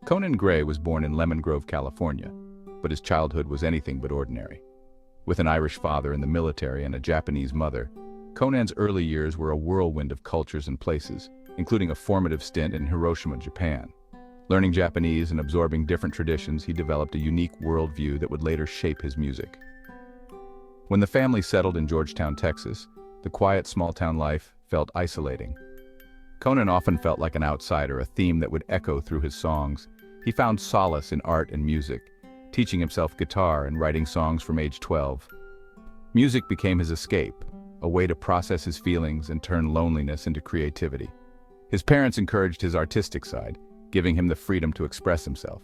Conan Gray was born in Lemon Grove, California, but his childhood was anything but ordinary. With an Irish father in the military and a Japanese mother, Conan's early years were a whirlwind of cultures and places, including a formative stint in Hiroshima, Japan. Learning Japanese and absorbing different traditions, he developed a unique worldview that would later shape his music. When the family settled in Georgetown, Texas, the quiet small-town life felt isolating. Conan often felt like an outsider, a theme that would echo through his songs. He found solace in art and music, teaching himself guitar and writing songs from age 12. Music became his escape, a way to process his feelings and turn loneliness into creativity. His parents encouraged his artistic side, giving him the freedom to express himself.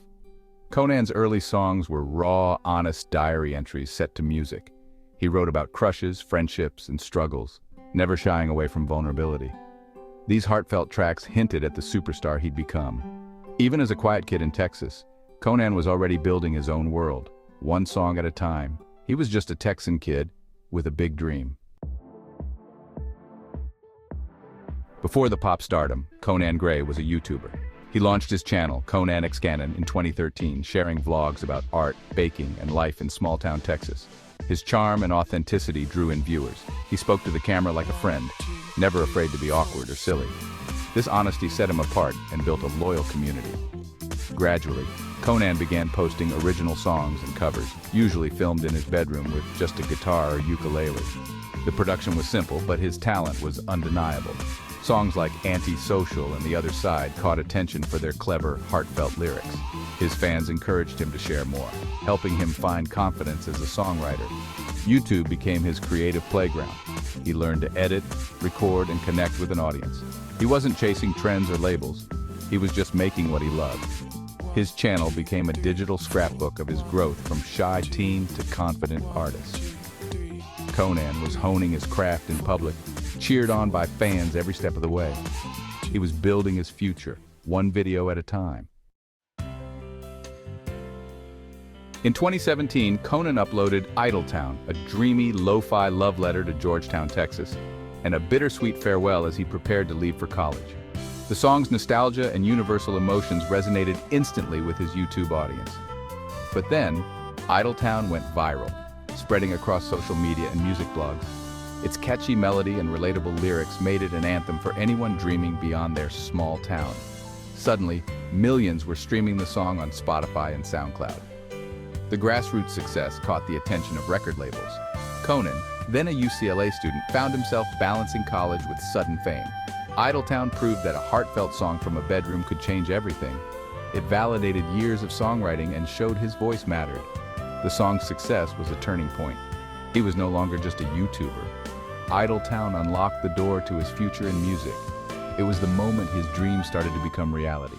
Conan's early songs were raw, honest diary entries set to music. He wrote about crushes, friendships, and struggles, never shying away from vulnerability. These heartfelt tracks hinted at the superstar he'd become. Even as a quiet kid in Texas, Conan was already building his own world, one song at a time. He was just a Texan kid with a big dream. Before the pop stardom, Conan Gray was a YouTuber. He launched his channel, Conan X Canon, in 2013, sharing vlogs about art, baking, and life in small-town Texas. His charm and authenticity drew in viewers. He spoke to the camera like a friend, never afraid to be awkward or silly. This honesty set him apart and built a loyal community. Gradually, Conan began posting original songs and covers, usually filmed in his bedroom with just a guitar or ukulele. The production was simple, but his talent was undeniable. Songs like Anti-Social and The Other Side caught attention for their clever, heartfelt lyrics. His fans encouraged him to share more, helping him find confidence as a songwriter. YouTube became his creative playground. He learned to edit, record, and connect with an audience. He wasn't chasing trends or labels. He was just making what he loved. His channel became a digital scrapbook of his growth from shy teen to confident artist. Conan was honing his craft in public, cheered on by fans every step of the way. He was building his future, one video at a time. In 2017, Conan uploaded Idletown, a dreamy, lo-fi love letter to Georgetown, Texas, and a bittersweet farewell as he prepared to leave for college. The song's nostalgia and universal emotions resonated instantly with his YouTube audience. But then, Idletown went viral, spreading across social media and music blogs. Its catchy melody and relatable lyrics made it an anthem for anyone dreaming beyond their small town. Suddenly, millions were streaming the song on Spotify and SoundCloud. The grassroots success caught the attention of record labels. Conan, then a UCLA student, found himself balancing college with sudden fame. Idletown proved that a heartfelt song from a bedroom could change everything. It validated years of songwriting and showed his voice mattered. The song's success was a turning point. He was no longer just a YouTuber. Idletown unlocked the door to his future in music. It was the moment his dream started to become reality.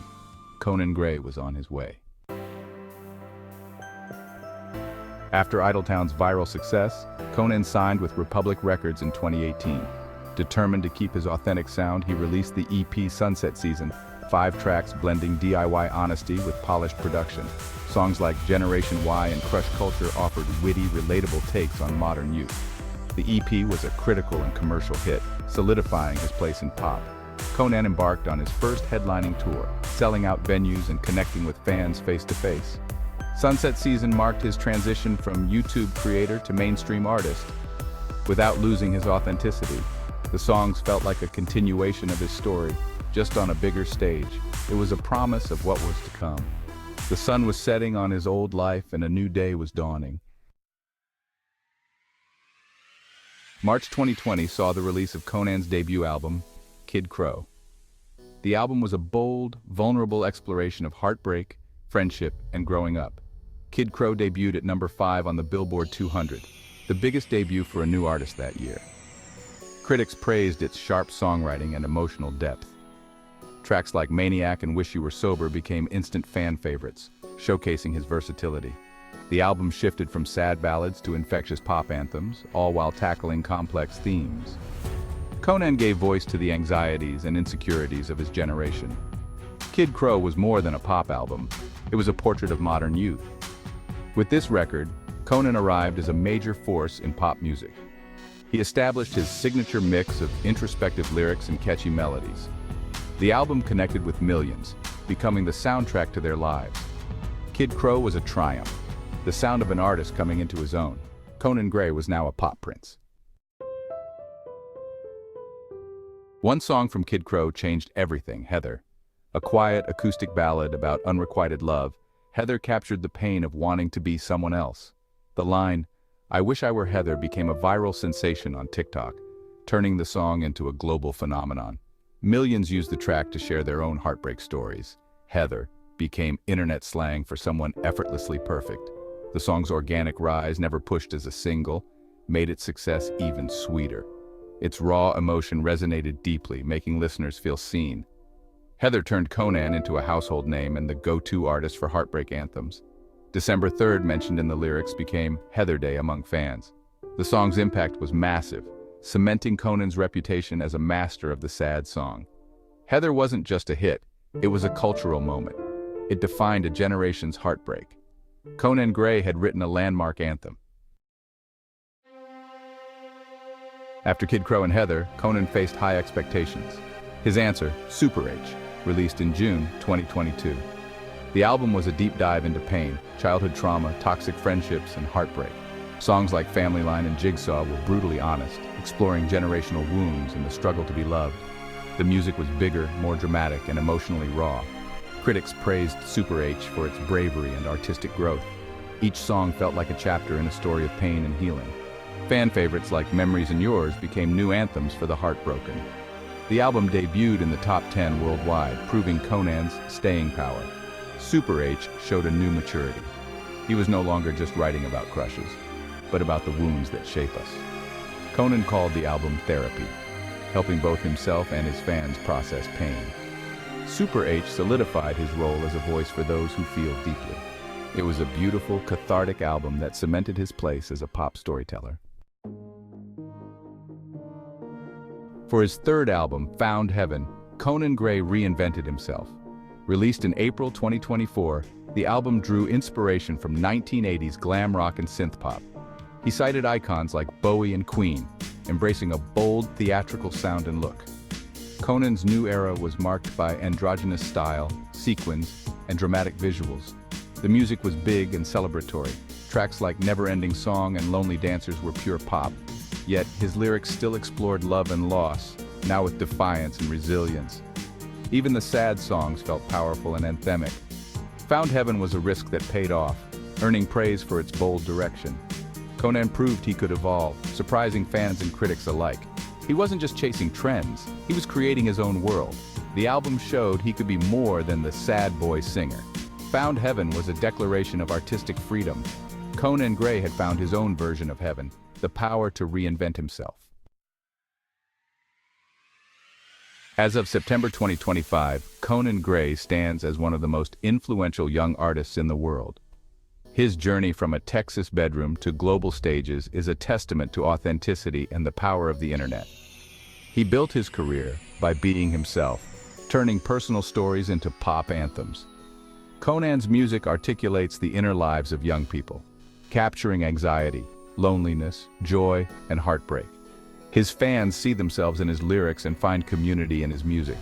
Conan Gray was on his way. After Idletown's viral success, Conan signed with Republic Records in 2018. Determined to keep his authentic sound, he released the EP Sunset Season, 5 tracks blending DIY honesty with polished production. Songs like Generation Y and Crush Culture offered witty, relatable takes on modern youth. The EP was a critical and commercial hit, solidifying his place in pop. Conan embarked on his first headlining tour, selling out venues and connecting with fans face-to-face. Sunset Season marked his transition from YouTube creator to mainstream artist. Without losing his authenticity, the songs felt like a continuation of his story, just on a bigger stage. It was a promise of what was to come. The sun was setting on his old life and a new day was dawning. March 2020 saw the release of Conan's debut album, Kid Crow. The album was a bold, vulnerable exploration of heartbreak, friendship, and growing up. Kid Crow debuted at number 5 on the Billboard 200, the biggest debut for a new artist that year. Critics praised its sharp songwriting and emotional depth. Tracks like Maniac and Wish You Were Sober became instant fan favorites, showcasing his versatility. The album shifted from sad ballads to infectious pop anthems, all while tackling complex themes. Conan gave voice to the anxieties and insecurities of his generation. Kid Crow was more than a pop album. It was a portrait of modern youth. With this record, Conan arrived as a major force in pop music. He established his signature mix of introspective lyrics and catchy melodies. The album connected with millions, becoming the soundtrack to their lives. Kid Crow was a triumph, the sound of an artist coming into his own. Conan Gray was now a pop prince. One song from Kid Crow changed everything, Heather. A quiet, acoustic ballad about unrequited love, Heather captured the pain of wanting to be someone else. The line, "I wish I were Heather," became a viral sensation on TikTok, turning the song into a global phenomenon. Millions used the track to share their own heartbreak stories. Heather became internet slang for someone effortlessly perfect. The song's organic rise, never pushed as a single, made its success even sweeter. Its raw emotion resonated deeply, making listeners feel seen. Heather turned Conan into a household name and the go-to artist for heartbreak anthems. December 3rd, mentioned in the lyrics, became Heather Day among fans. The song's impact was massive, cementing Conan's reputation as a master of the sad song. Heather wasn't just a hit, it was a cultural moment. It defined a generation's heartbreak. Conan Gray had written a landmark anthem. After Kid Crow and Heather, Conan faced high expectations. His answer, Super H, released in June 2022. The album was a deep dive into pain, childhood trauma, toxic friendships, and heartbreak. Songs like Family Line and Jigsaw were brutally honest, exploring generational wounds and the struggle to be loved. The music was bigger, more dramatic, and emotionally raw. Critics praised Super H for its bravery and artistic growth. Each song felt like a chapter in a story of pain and healing. Fan favorites like Memories and Yours became new anthems for the heartbroken. The album debuted in the top 10 worldwide, proving Conan's staying power. Super H showed a new maturity. He was no longer just writing about crushes, but about the wounds that shape us. Conan called the album therapy, helping both himself and his fans process pain. Super H solidified his role as a voice for those who feel deeply. It was a beautiful, cathartic album that cemented his place as a pop storyteller. For his third album, Found Heaven, Conan Gray reinvented himself. Released in April 2024, the album drew inspiration from 1980s glam rock and synth pop. He cited icons like Bowie and Queen, embracing a bold, theatrical sound and look. Conan's new era was marked by androgynous style, sequins, and dramatic visuals. The music was big and celebratory. Tracks like Never Ending Song and Lonely Dancers were pure pop. Yet his lyrics still explored love and loss, now with defiance and resilience. Even the sad songs felt powerful and anthemic. Found Heaven was a risk that paid off, earning praise for its bold direction. Conan proved he could evolve, surprising fans and critics alike. He wasn't just chasing trends, he was creating his own world. The album showed he could be more than the sad boy singer. Found Heaven was a declaration of artistic freedom. Conan Gray had found his own version of heaven, the power to reinvent himself. As of September 2025, Conan Gray stands as one of the most influential young artists in the world. His journey from a Texas bedroom to global stages is a testament to authenticity and the power of the internet. He built his career by being himself, turning personal stories into pop anthems. Conan's music articulates the inner lives of young people, capturing anxiety, loneliness, joy, and heartbreak. His fans see themselves in his lyrics and find community in his music.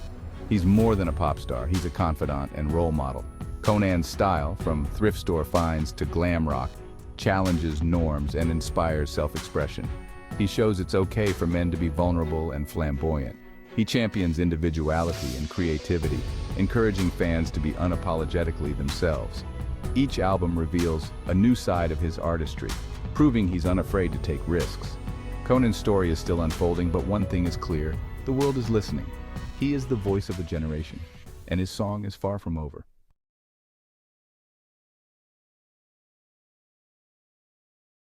He's more than a pop star, he's a confidant and role model. Conan's style, from thrift store finds to glam rock, challenges norms and inspires self-expression. He shows it's okay for men to be vulnerable and flamboyant. He champions individuality and creativity, encouraging fans to be unapologetically themselves. Each album reveals a new side of his artistry, proving he's unafraid to take risks. Conan's story is still unfolding, but one thing is clear: the world is listening. He is the voice of a generation, and his song is far from over.